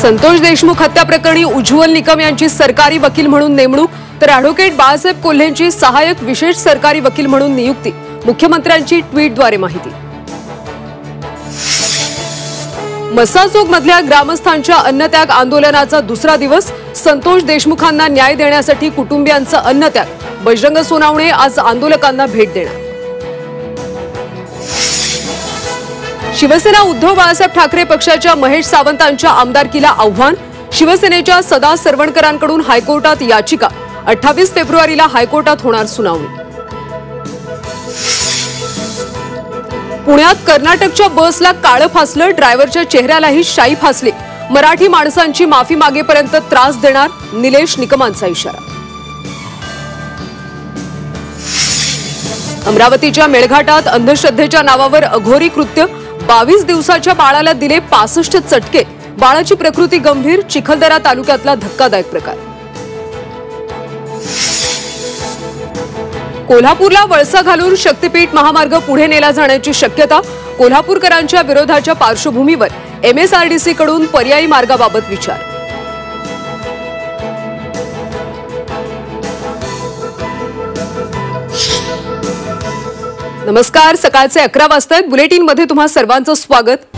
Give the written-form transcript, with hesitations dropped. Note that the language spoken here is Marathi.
संतोष देशमुख हत्या प्रकरणी उज्ज्वल निकम यांची सरकारी वकील म्हणून नेमणूक, तर ॲडव्होकेट बाळासाहेब कोल्हेंची सहाय्यक विशेष सरकारी वकील म्हणून नियुक्ती। मुख्यमंत्र्यांची ट्विटद्वारे माहिती। मसाजोग मधल्या ग्रामस्थांच्या अन्नत्याग आंदोलनाचा दुसरा दिवस। संतोष देशमुखांना न्याय देण्यासाठी कुटुंबियांचा अन्नत्याग। बजरंग सोनावणे आज आंदोलकांना भेट देणार। शिवसेना उद्धव बाळासाहेब ठाकरे पक्षाच्या महेश सावंतांच्या आमदारकीला आव्हान। शिवसेनेच्या सदा सरवणकरांकडून हायकोर्टात याचिका। 28 फेब्रुवारीला हायकोर्टात होणार सुनावणी। पुण्यात कर्नाटकच्या बसला काळं फासलं, ड्रायव्हरच्या चेहऱ्यालाही शाई फासली। मराठी माणसांची माफी मागेपर्यंत त्रास देणार, निलेश निकमांचा इशारा। अमरावतीच्या मेळघाटात अंधश्रद्धेच्या नावावर अघोरी कृत्य। 22 दिवसाच्या बाळाला दिले 65 चटके। बाळाची प्रकृती गंभीर। चिखलदरा तालुक्यातला धक्कादायक प्रकार। कोल्हापूरला वळसा घालून शक्तीपीठ महामार्ग पुढे नेला जाण्याची शक्यता। कोल्हापूरकरांच्या विरोधाच्या पार्श्वभूमीवर MSRDC कडून पर्यायी मार्गाबाबत विचार। नमस्कार, सकाळचे 11 वाजतायत। बुलेटिन मध्ये तुम्हा सर्वांचं स्वागत।